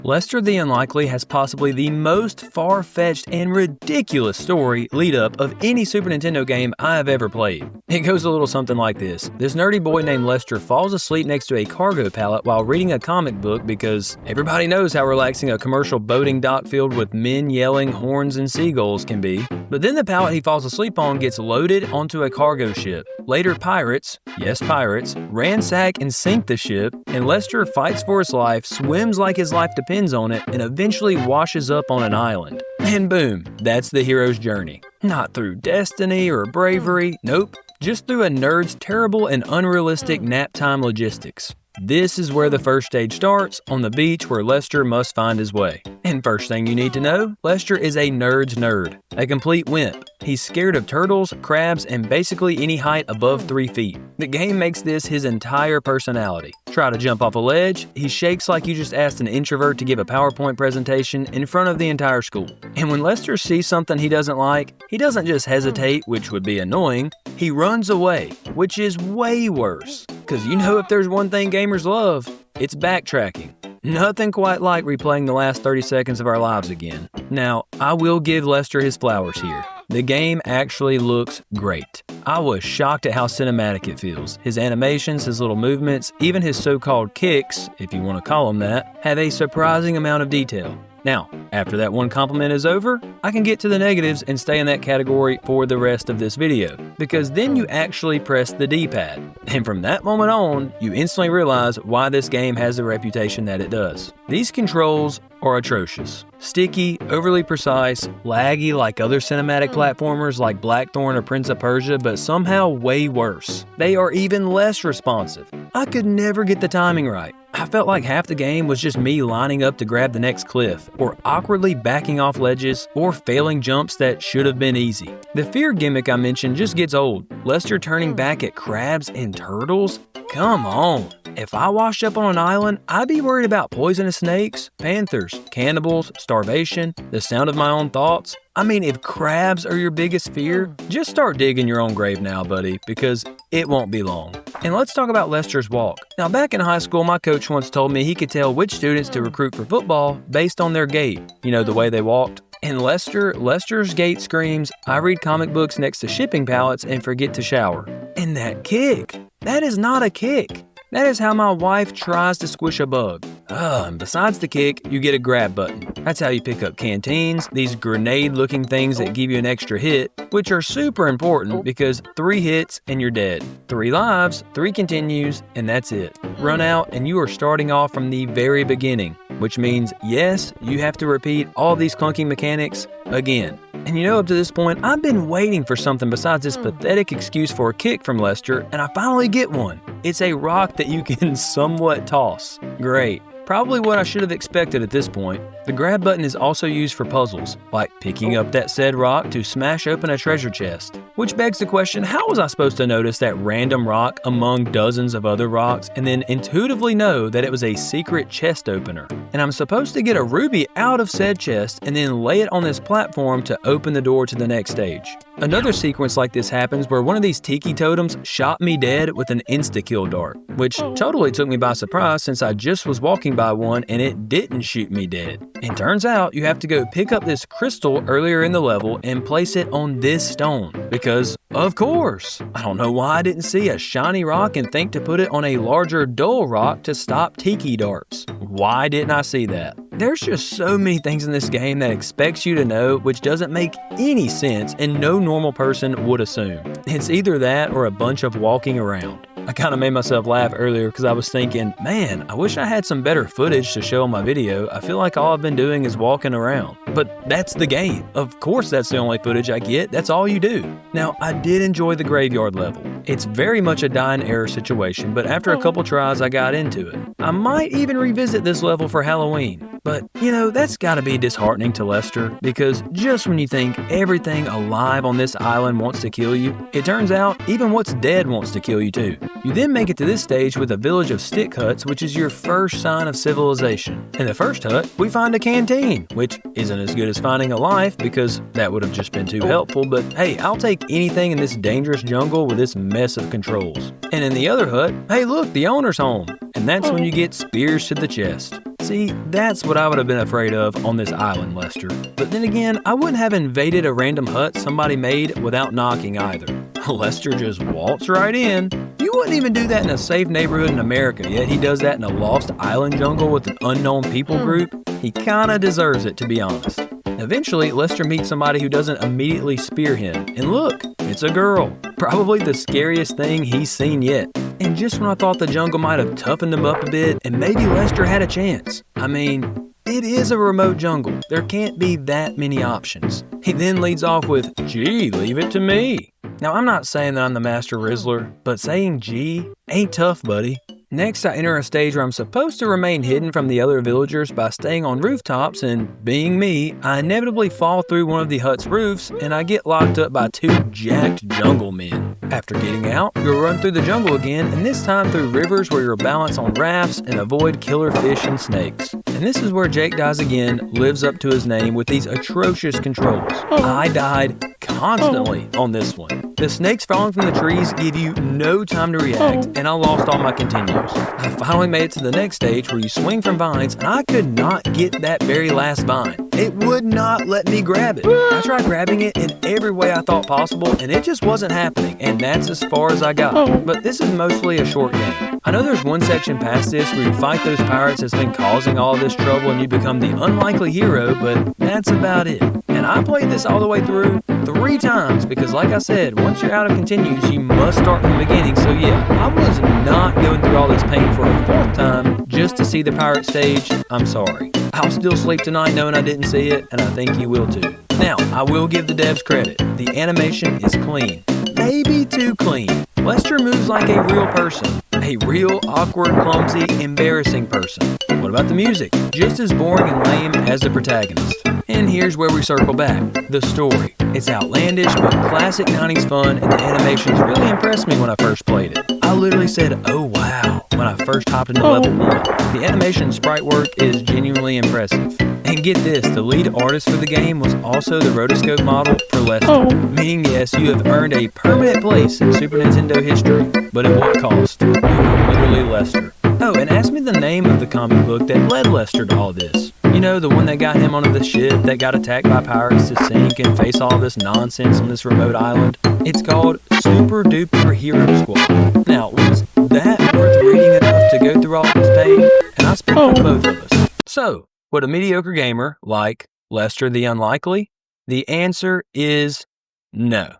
Lester the Unlikely has possibly the most far-fetched and ridiculous story lead-up of any Super Nintendo game I have ever played. It goes a little something like this. This nerdy boy named Lester falls asleep next to a cargo pallet while reading a comic book because everybody knows how relaxing a commercial boating dock filled with men yelling, horns, and seagulls can be. But then the pallet he falls asleep on gets loaded onto a cargo ship. Later pirates, yes pirates, ransack and sink the ship, and Lester fights for his life, swims like his life depends on it, and eventually washes up on an island. And boom, that's the hero's journey. Not through destiny or bravery, nope, just through a nerd's terrible and unrealistic nap time logistics. This is where the first stage starts, on the beach where Lester must find his way. And first thing you need to know, Lester is a nerd's nerd, a complete wimp. He's scared of turtles, crabs, and basically any height above 3 feet. The game makes this his entire personality. Try to jump off a ledge, he shakes like you just asked an introvert to give a PowerPoint presentation in front of the entire school. And when Lester sees something he doesn't like, he doesn't just hesitate, which would be annoying, he runs away, which is way worse. Because you know if there's one thing gamers love, it's backtracking. Nothing quite like replaying the last 30 seconds of our lives again. Now, I will give Lester his flowers here. The game actually looks great. I was shocked at how cinematic it feels. His animations, his little movements, even his so-called kicks, if you want to call them that, have a surprising amount of detail. Now, after that one compliment is over, I can get to the negatives and stay in that category for the rest of this video, because then you actually press the D-pad. And from that moment on, you instantly realize why this game has the reputation that it does. These controls are atrocious. Sticky, overly precise, laggy like other cinematic platformers like Blackthorn or Prince of Persia, but somehow way worse. They are even less responsive. I could never get the timing right. I felt like half the game was just me lining up to grab the next cliff, or awkwardly backing off ledges, or failing jumps that should have been easy. The fear gimmick I mentioned just gets old. Lester turning back at crabs and turtles? Come on. If I washed up on an island, I'd be worried about poisonous snakes, panthers, cannibals, starvation, the sound of my own thoughts. I mean, if crabs are your biggest fear, just start digging your own grave now, buddy, because it won't be long. And let's talk about Lester's walk. Now, back in high school, my coach once told me he could tell which students to recruit for football based on their gait. You know, the way they walked. And Lester's gait screams, I read comic books next to shipping pallets and forget to shower. And that kick, that is not a kick. That is how my wife tries to squish a bug. And besides the kick, you get a grab button. That's how you pick up canteens, these grenade-looking things that give you an extra hit, which are super important because 3 hits and you're dead. 3 lives, 3 continues, and that's it. Run out and you are starting off from the very beginning, which means, yes, you have to repeat all these clunky mechanics again. And you know, up to this point, I've been waiting for something besides this pathetic excuse for a kick from Lester, and I finally get one. It's a rock that you can somewhat toss. Great. Probably what I should have expected at this point. The grab button is also used for puzzles, like picking up that said rock to smash open a treasure chest. Which begs the question, how was I supposed to notice that random rock among dozens of other rocks and then intuitively know that it was a secret chest opener? And I'm supposed to get a ruby out of said chest and then lay it on this platform to open the door to the next stage. Another sequence like this happens where one of these tiki totems shot me dead with an insta-kill dart, which totally took me by surprise since I just was walking by one and it didn't shoot me dead. And turns out you have to go pick up this crystal earlier in the level and place it on this stone. Because, of course, I don't know why I didn't see a shiny rock and think to put it on a larger dull rock to stop tiki darts. Why didn't I see that? There's just so many things in this game that expects you to know, which doesn't make any sense and no normal person would assume. It's either that or a bunch of walking around. I kind of made myself laugh earlier because I was thinking, man, I wish I had some better footage to show on my video. I feel like all I've been doing is walking around. But that's the game. Of course that's the only footage I get. That's all you do. Now, I did enjoy the graveyard level. It's very much a die and error situation, but after a couple tries, I got into it. I might even revisit this level for Halloween. But, you know, that's gotta be disheartening to Lester, because just when you think everything alive on this island wants to kill you, it turns out even what's dead wants to kill you too. You then make it to this stage with a village of stick huts, which is your first sign of civilization. In the first hut, we find a canteen, which isn't as good as finding a life because that would have just been too helpful, but hey, I'll take anything in this dangerous jungle with this mess of controls. And in the other hut, hey look, the owner's home. And that's when you get spears to the chest. See, that's what I would have been afraid of on this island, Lester. But then again, I wouldn't have invaded a random hut somebody made without knocking either. Lester just waltzed right in. You wouldn't even do that in a safe neighborhood in America, yet he does that in a lost island jungle with an unknown people group. He kinda deserves it, to be honest. Eventually, Lester meets somebody who doesn't immediately spear him. And look, it's a girl. Probably the scariest thing he's seen yet. And just when I thought the jungle might have toughened him up a bit and maybe Lester had a chance. I mean, it is a remote jungle. There can't be that many options. He then leads off with, "Gee, leave it to me." Now, I'm not saying that I'm the master Rizzler, but saying gee ain't tough, buddy. Next, I enter a stage where I'm supposed to remain hidden from the other villagers by staying on rooftops, and being me, I inevitably fall through one of the hut's roofs and I get locked up by two jacked jungle men. After getting out, you'll run through the jungle again, and this time through rivers where you'll balance on rafts and avoid killer fish and snakes. And this is where Jake Dies Again lives up to his name with these atrocious controls. I died constantly on this one. The snakes falling from the trees give you no time to react, and I lost all my continues. I finally made it to the next stage where you swing from vines, and I could not get that very last vine. It would not let me grab it. I tried grabbing it in every way I thought possible, and it just wasn't happening, and that's as far as I got. But this is mostly a short game. I know there's one section past this where you fight those pirates that's been causing all this trouble and you become the unlikely hero, but that's about it. And I played this all the way through 3 times because, like I said, once you're out of continues, you must start from the beginning. So yeah, I was not going through all this pain for a 4th time just to see the pirate stage. I'm sorry. I'll still sleep tonight knowing I didn't see it, and I think you will too. Now, I will give the devs credit. The animation is clean. Maybe too clean. Lester moves like a real person. A real, awkward, clumsy, embarrassing person. What about the music? Just as boring and lame as the protagonist. And here's where we circle back. The story. It's outlandish, but classic 90s fun, and the animations really impressed me when I first played it. I literally said, "Oh wow," when I first hopped into level 1. The animation and sprite work is genuinely impressive. And get this, the lead artist for the game was also the rotoscope model for Lester. Meaning, yes, you have earned a permanent place in Super Nintendo history, but at what cost? You are literally Lester. Oh, and ask me the name of the comic book that led Lester to all this. You know, the one that got him onto the ship that got attacked by pirates to sink and face all this nonsense on this remote island? It's called Super Duper Hero Squad. Now, was that worth reading enough to go through all this pain? And I speak for both of us. So, would a mediocre gamer like Lester the Unlikely? The answer is no.